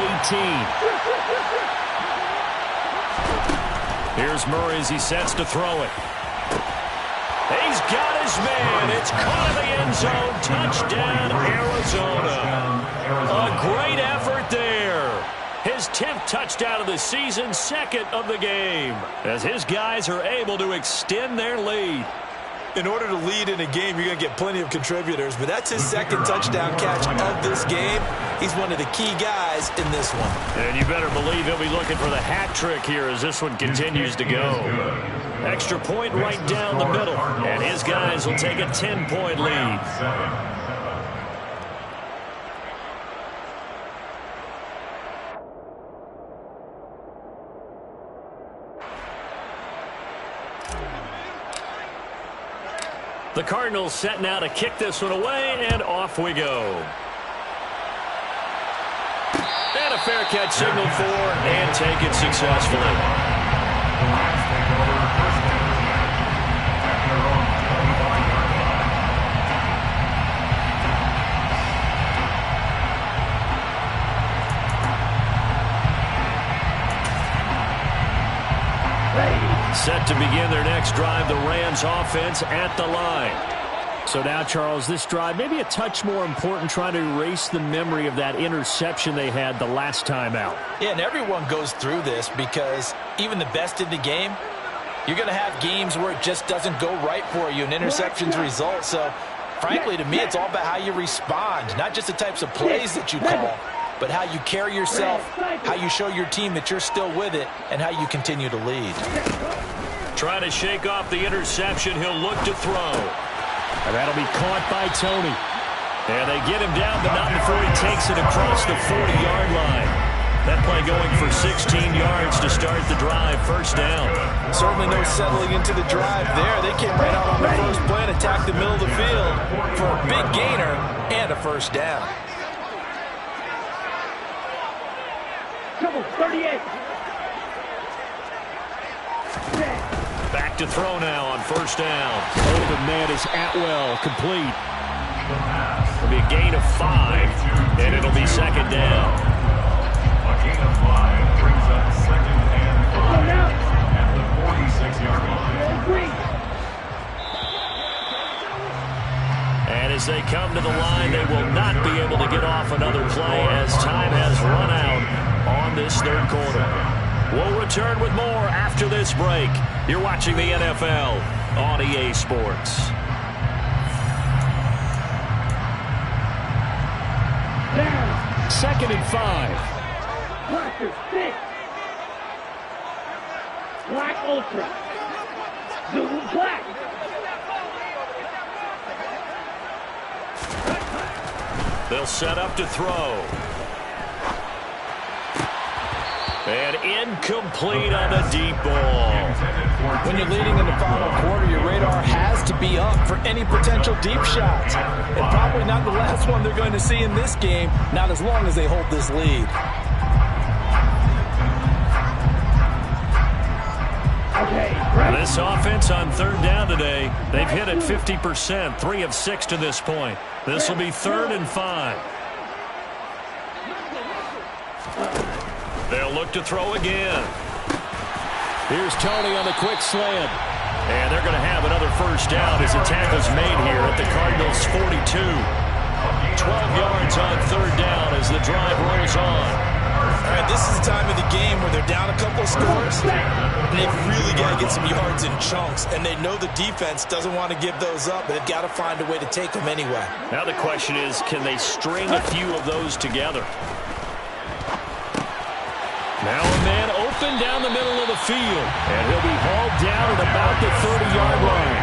Speaker 4: 18. Here's Murray as he sets to throw it. He's got his man. It's caught in the end zone. Touchdown, Arizona. A great effort there. His 10th touchdown of the season, 2nd of the game, as his guys are able to extend their lead.
Speaker 5: In order to lead in a game, you're going to get plenty of contributors, but that's his 2nd touchdown catch of this game. He's one of the key guys in this one.
Speaker 4: And you better believe he'll be looking for the hat trick here as this one continues to go. Extra point right down the middle, and his guys will take a 10-point lead. The Cardinals setting out to kick this one away, and off we go. fair catch signaled for and taken successfully. Set to begin their next drive, the Rams offense at the line.
Speaker 7: So now, Charles, this drive maybe a touch more important, trying to erase the memory of that interception they had the last time out.
Speaker 9: Yeah, and everyone goes through this because even the best in the game, you're going to have games where it just doesn't go right for you and interceptions result. So, frankly, to me, it's all about how you respond, not just the types of plays that you call, but how you carry yourself, how you show your team that you're still with it, and how you continue to lead.
Speaker 4: Trying to shake off the interception. He'll look to throw.
Speaker 7: And that'll be caught by Tony.
Speaker 4: And they get him down, but not before he takes it across the 40-yard line. That play going for 16 yards to start the drive. First down.
Speaker 9: Certainly no settling into the drive there. They came right out on the first play and attacked the middle of the field for a big gainer and a first down.
Speaker 6: Double 38.
Speaker 4: Back to throw now on first down.
Speaker 7: Open man is Atwell, complete.
Speaker 4: It'll be a gain of 5, and it'll be second down.
Speaker 8: A gain of 5 brings up second and 5 at the 46-yard line.
Speaker 4: And as they come to the line, they will not be able to get off another play as time has run out on this third quarter. We'll return with more after this break. You're watching the NFL on EA Sports.
Speaker 7: Second and 5.
Speaker 6: Blaster 6. Black Ultra. Zulu Black.
Speaker 4: They'll set up to throw. And incomplete on the deep ball.
Speaker 9: When you're leading in the final quarter, your radar has to be up for any potential deep shots. And probably not the last one they're going to see in this game, not as long as they hold this lead.
Speaker 4: This offense on third down today, they've hit it 50%, 3 of 6 to this point. This will be 3rd and 5. They'll look to throw again.
Speaker 7: Here's Tony on the quick slant.
Speaker 4: And they're going to have another first down as the tackle's made here at the Cardinals' 42. 12 yards on third down as the drive rolls on.
Speaker 9: All right, this is the time of the game where they're down a couple of scores, and they've really got to get some yards in chunks, and they know the defense doesn't want to give those up, but they've got to find a way to take them anyway.
Speaker 4: Now the question is, can they string a few of those together? Now a man open down the middle of the field, and he'll be hauled down at about the 30-yard line.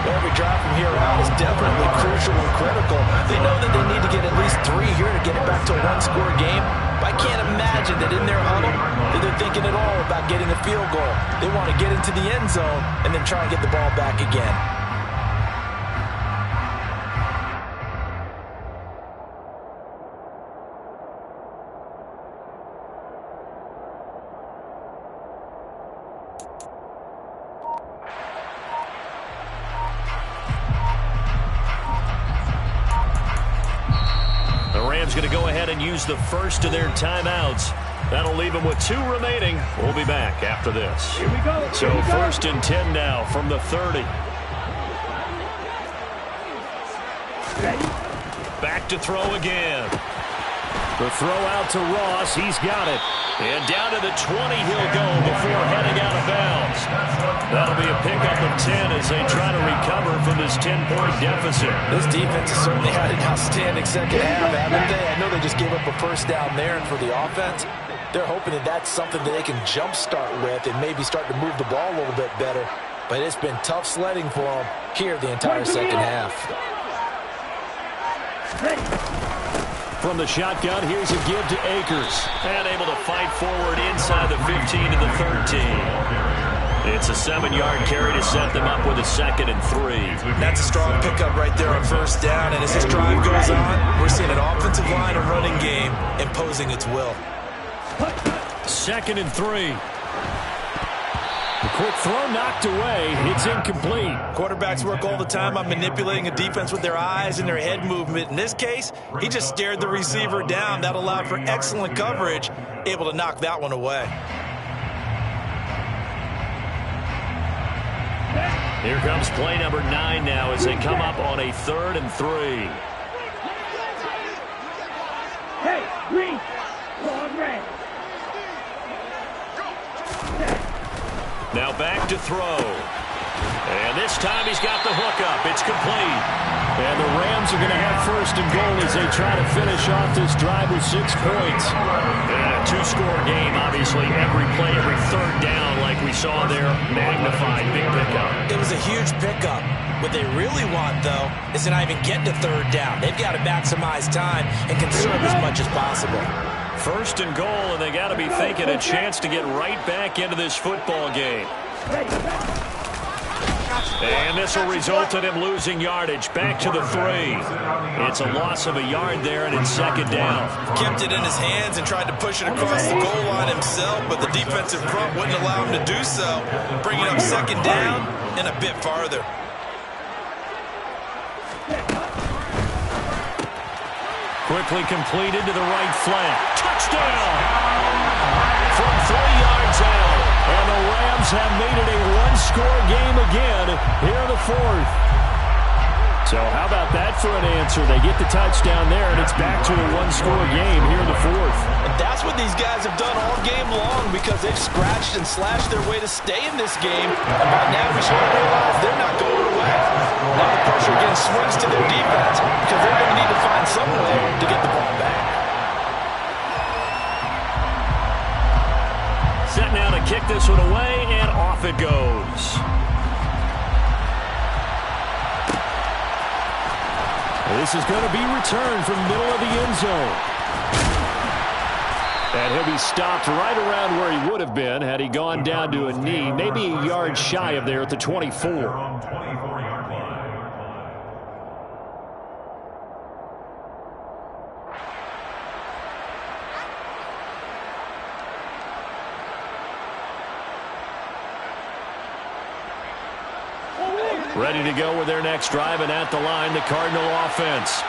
Speaker 9: Every drive from here out is definitely crucial and critical. They know that they need to get at least 3 here to get it back to a one-score game. But I can't imagine that in their huddle that they're thinking at all about getting a field goal. They want to get into the end zone and then try and get the ball back again.
Speaker 4: Going to go ahead and use the first of their timeouts. That'll leave them with 2 remaining. We'll be back after this.
Speaker 6: Here we go.
Speaker 4: So 1st and 10 now from the 30.
Speaker 6: Ready?
Speaker 4: Back to throw again. The throw out to Ross. He's got it. And down to the 20 he'll go before heading out of bounds. That'll be a pickup of 10 as they try to recover from this 10-point deficit.
Speaker 9: This defense has certainly had an outstanding second half, haven't they? I know they just gave up a first down there, and for the offense, they're hoping that that's something that they can jumpstart with and maybe start to move the ball a little bit better. But it's been tough sledding for them here the entire second half.
Speaker 4: From the shotgun, here's a give to Akers. And able to fight forward inside the 15 to the 13. It's a 7-yard carry to set them up with a 2nd and 3.
Speaker 5: That's a strong pickup right there on 1st down. And as this drive goes on, we're seeing an offensive line and running game imposing its will.
Speaker 4: 2nd and 3. The quick throw knocked away. It's incomplete.
Speaker 5: Quarterbacks work all the time on manipulating a defense with their eyes and their head movement. In this case, he just stared the receiver down. That allowed for excellent coverage, able to knock that one away.
Speaker 4: Here comes play number 9 now as they come up on a 3rd and 3.
Speaker 6: Hey, green, on red.
Speaker 4: Now back to throw. And this time he's got the hookup. It's complete. And the Rams are going to have 1st and goal as they try to finish off this drive with 6 points. And a 2-score game, obviously. Every play, every 3rd down, like we saw there, magnified. Big pickup.
Speaker 5: It was a huge pickup. What they really want, though, is to not even get to 3rd down. They've got to maximize time and conserve as much as possible.
Speaker 4: 1st and goal, and they got to be thinking a chance to get right back into this football game. And this will result in him losing yardage. Back to the 3. It's a loss of a yard there, and it's 2nd down.
Speaker 5: Kept it in his hands and tried to push it across the goal line himself, but the defensive front wouldn't allow him to do so. Bringing up 2nd down and a bit farther.
Speaker 4: Quickly completed to the right flank. Touchdown! From 3 yards out. And the Rams have made it a 1-score game again here in the 4th. So how about that for an answer? They get the touchdown there, and it's back to a 1-score game here in the 4th.
Speaker 5: And that's what these guys have done all game long because they've scratched and slashed their way to stay in this game. And by now we should realize they're not going away. Now the pressure again swings to their defense because they're going to need to find some way to get the ball back.
Speaker 4: Set now to kick this one away, and off it goes. This is going to be returned from the middle of the end zone. And he'll be stopped right around where he would have been had he gone down to a knee, maybe a yard shy of there at the 24. Ready to go with their next drive, and at the line, the Cardinal offense.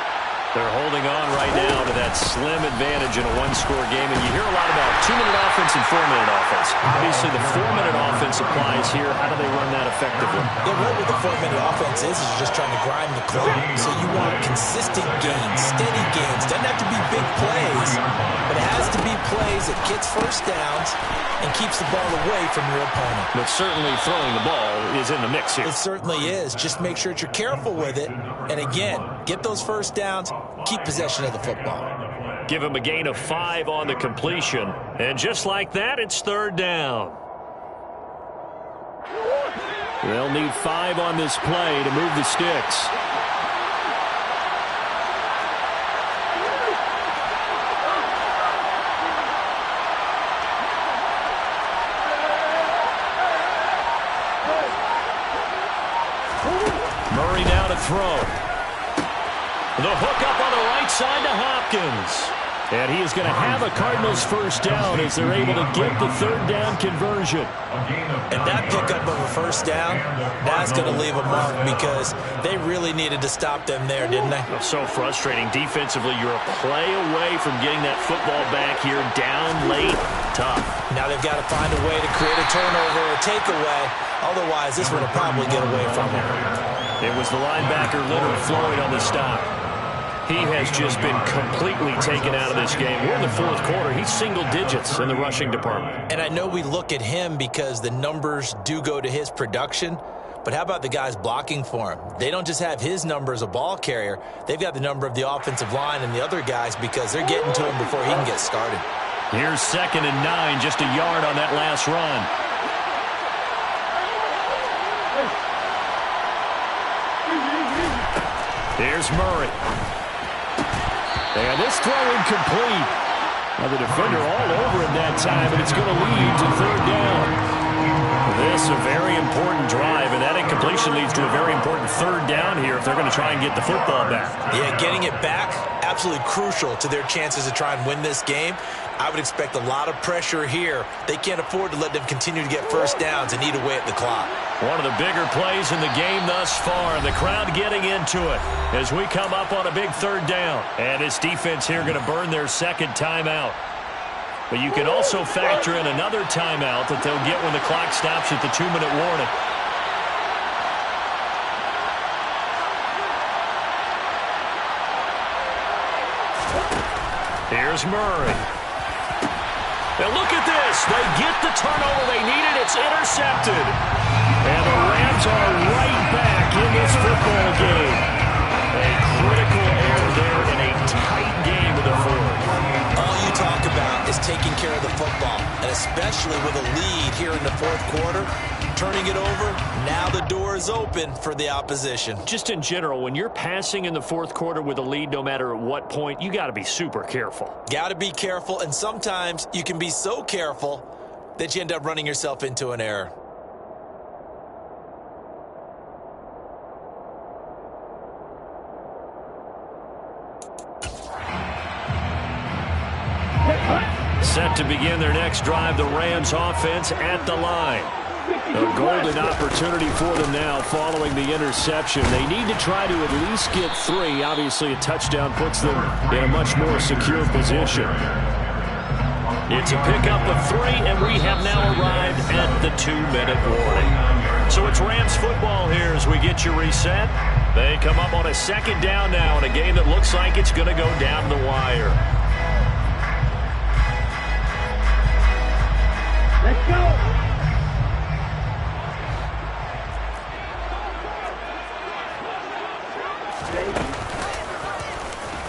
Speaker 4: They're holding on right now to that slim advantage in a 1-score game. And you hear a lot about 2-minute offense and 4-minute offense. Obviously, the 4-minute offense applies here. How do they run that effectively?
Speaker 5: Yeah, what the 4-minute offense is just trying to grind the clock. So you want consistent gains, steady gains. Doesn't have to be big plays, but it has to be plays that gets 1st downs and keeps the ball away from your opponent.
Speaker 4: But certainly throwing the ball is in the mix here.
Speaker 5: It certainly is. Just make sure that you're careful with it. And again, get those 1st downs, keep possession of the football.
Speaker 4: Give him a gain of 5 on the completion. And just like that, it's 3rd down. They'll need 5 on this play to move the sticks. Murray now to throw. The hookup on the right side to Hopkins. And he is going to have a Cardinals 1st down as they're able to get the 3rd down conversion.
Speaker 5: And that pickup of a 1st down, that's going to leave a mark because they really needed to stop them there, didn't they?
Speaker 4: So frustrating. Defensively, you're a play away from getting that football back here down late. Tough.
Speaker 5: Now they've got to find a way to create a turnover or a takeaway. Otherwise, this one will probably get away from them.
Speaker 4: It was the linebacker, Leonard Floyd, on the stop. He has just been completely taken out of this game. We're in the 4th quarter. He's single digits in the rushing department.
Speaker 5: And I know we look at him because the numbers do go to his production, but how about the guys blocking for him? They don't just have his number as a ball carrier. They've got the number of the offensive line and the other guys because they're getting to him before he can get started.
Speaker 4: Here's 2nd and 9, just a yard on that last run. Here's Murray. And this throw incomplete. Now the defender all over him that time, and it's going to lead to 3rd down. This a very important drive, and that incompletion leads to a very important third down here if they're going to try and get the football back.
Speaker 5: Yeah, getting it back, absolutely crucial to their chances to try and win this game. I would expect a lot of pressure here. They can't afford to let them continue to get first downs and eat away at the clock.
Speaker 4: One of the bigger plays in the game thus far. The crowd getting into it as we come up on a big third down. And this defense here going to burn their second timeout. But you can also factor in another timeout that they'll get when the clock stops at the 2-minute warning. Here's Murray. Now look at this. They get the turnover they needed. It's intercepted. And the Rams are right back in this football game. A critical error there in a tight game of the fourth.
Speaker 5: All you talk about is taking care of the football, and especially with a lead here in the fourth quarter, turning it over, now the door is open for the opposition.
Speaker 4: Just in general, when you're passing in the fourth quarter with a lead, no matter at what point, you got to be super careful.
Speaker 5: Got to be careful, and sometimes you can be so careful that you end up running yourself into an error.
Speaker 4: Set to begin their next drive, the Rams offense at the line. A golden opportunity for them now following the interception. They need to try to at least get 3. Obviously, a touchdown puts them in a much more secure position. It's a pickup of 3, and we have now arrived at the 2-minute warning. So it's Rams football here as we get you reset. They come up on a second down now in a game that looks like it's going to go down the wire.
Speaker 6: Let's go!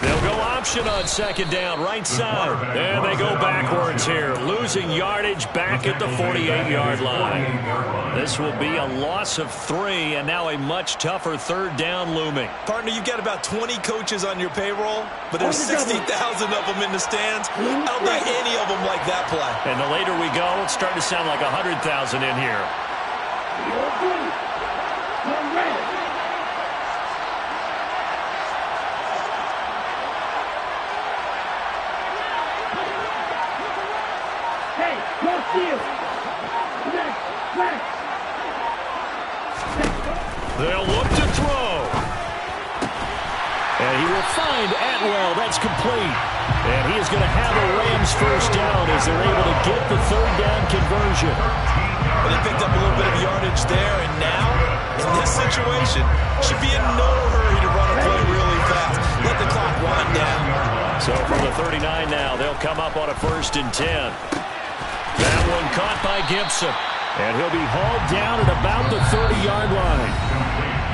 Speaker 4: They'll go option on second down, right side. And they go backwards here, losing yardage back at the 48-yard line. This will be a loss of 3, and now a much tougher third down looming.
Speaker 5: Partner, you've got about 20 coaches on your payroll, but there's 60,000 of them in the stands. I don't think any of them like that play.
Speaker 4: And the later we go, it's starting to sound like 100,000 in here. They'll look to throw. And he will find Atwell. That's complete. And he is going to have a Rams first down as they're able to get the third down conversion.
Speaker 5: But they picked up a little bit of yardage there, and now, in this situation, should be in no hurry to run a play really fast. Let the clock wind down.
Speaker 4: So from the 39 now, they'll come up on a 1st and 10. That one caught by Gibson. And he'll be hauled down at about the 30-yard line.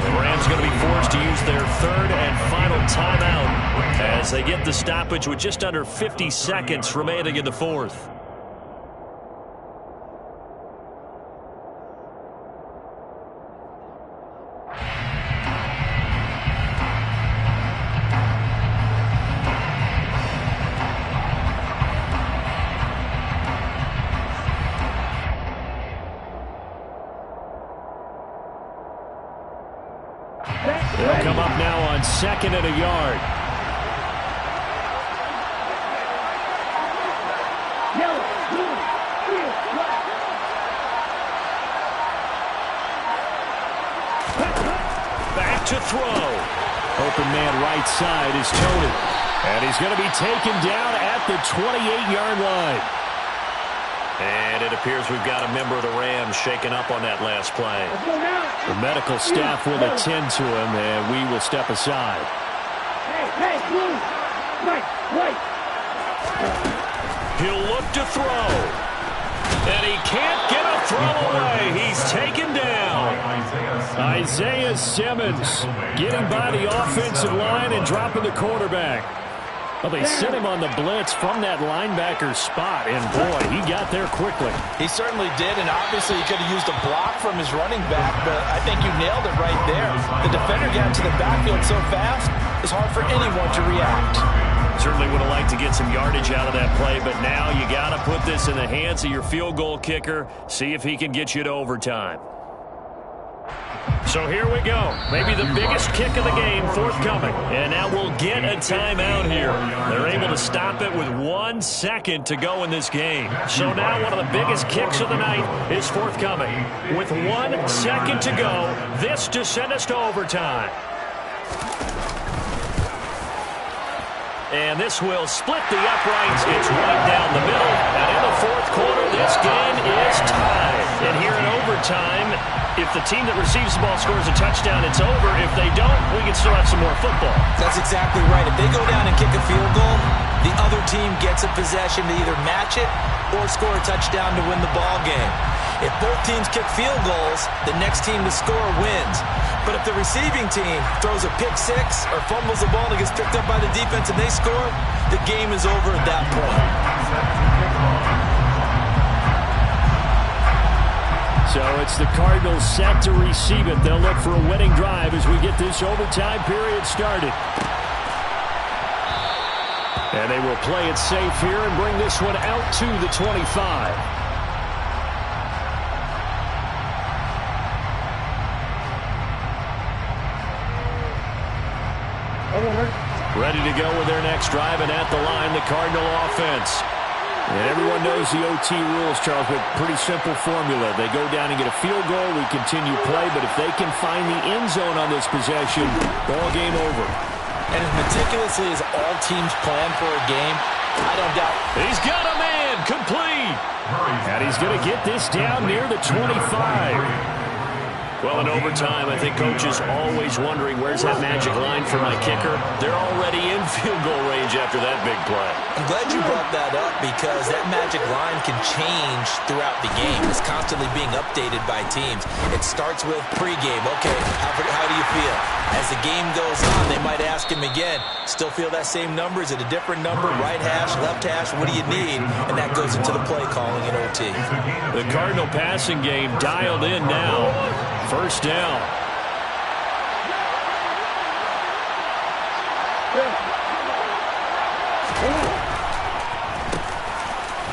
Speaker 4: The Rams going to be forced to use their third and final timeout as they get the stoppage with just under 50 seconds remaining in the fourth. They'll come up now on 2nd and a yard. Back to throw. Open man right side is Tony. And he's going to be taken down at the 28-yard line. And it appears we've got a member of the Rams shaken up on that last play. The medical staff will attend to him, and we will step aside.
Speaker 6: Hey, move! Wait!
Speaker 4: He'll look to throw. And he can't get a throw away. He's taken down. Isaiah Simmons getting by the offensive line and dropping the quarterback. Well, they sent him on the blitz from that linebacker spot, and boy, he got there quickly.
Speaker 9: He certainly did, and obviously he could have used a block from his running back, but I think you nailed it right there. The defender got into the backfield so fast, it's hard for anyone to react.
Speaker 4: Certainly would have liked to get some yardage out of that play, but now you got to put this in the hands of your field goal kicker, see if he can get you to overtime. So here we go. Maybe the biggest kick of the game forthcoming. And now we'll get a timeout here. They're able to stop it with 1 second to go in this game. So now one of the biggest kicks of the night is forthcoming. With 1 second to go, this to send us to overtime. And this will split the uprights. It's right down the middle. And in the fourth quarter, this game is tied. And here in overtime, if the team that receives the ball scores a touchdown, it's over. If they don't, we can still have some more football.
Speaker 5: That's exactly right. If they go down and kick a field goal, the other team gets a possession to either match it or score a touchdown to win the ball game. If both teams kick field goals, the next team to score wins. But if the receiving team throws a pick six or fumbles the ball and gets picked up by the defense and they score, the game is over at that point.
Speaker 4: So it's the Cardinals set to receive it. They'll look for a winning drive as we get this overtime period started. And they will play it safe here and bring this one out to the 25. Ready to go with their next drive, and at the line, the Cardinal offense. And everyone knows the OT rules, Charles, but pretty simple formula. They go down and get a field goal, we continue play, but if they can find the end zone on this possession, ball game over.
Speaker 5: And as meticulously as all teams plan for a game, I don't doubt.
Speaker 4: He's got a man, complete. And he's going to get this down near the 25. Well, in overtime, I think Coach is always wondering, where's that magic line for my kicker? They're already in field goal range after that big play.
Speaker 5: I'm glad you brought that up because that magic line can change throughout the game. It's constantly being updated by teams. It starts with pregame. Okay, how do you feel? As the game goes on, they might ask him again, still feel that same number? Is it a different number? Right hash, left hash, what do you need? And that goes into the play calling in OT.
Speaker 4: The Cardinal passing game dialed in now. First down.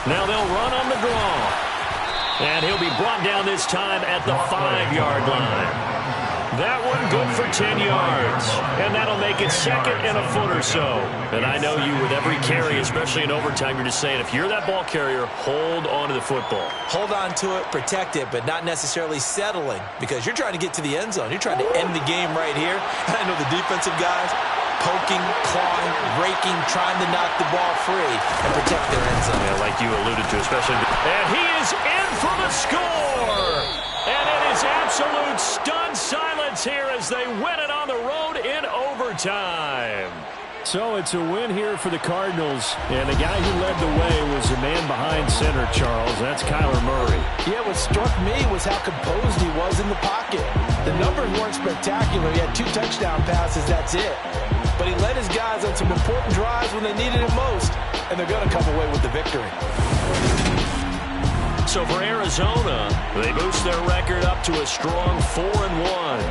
Speaker 4: Now they'll run on the draw. And he'll be brought down this time at the 5-yard line. That one good for 10 yards. And that'll make it second and a foot or so. And I know you with every carry, especially in overtime, you're just saying, if you're that ball carrier, hold on to the football.
Speaker 5: Hold on to it, protect it, but not necessarily settling because you're trying to get to the end zone. You're trying to end the game right here. And I know the defensive guys poking, clawing, raking, trying to knock the ball free and protect their end zone.
Speaker 4: Yeah, like you alluded to, especially. And he is in for the score. And it is absolute stunned silence here as they win it on the road in overtime. So it's a win here for the Cardinals. And the guy who led the way was the man behind center, Charles. That's Kyler Murray.
Speaker 9: Yeah, what struck me was how composed he was in the pocket. The numbers weren't spectacular. He had 2 touchdown passes, that's it. But he led his guys on some important drives when they needed it most. And they're going to come away with the victory.
Speaker 4: So for Arizona, they boost their record up to a strong 4-1.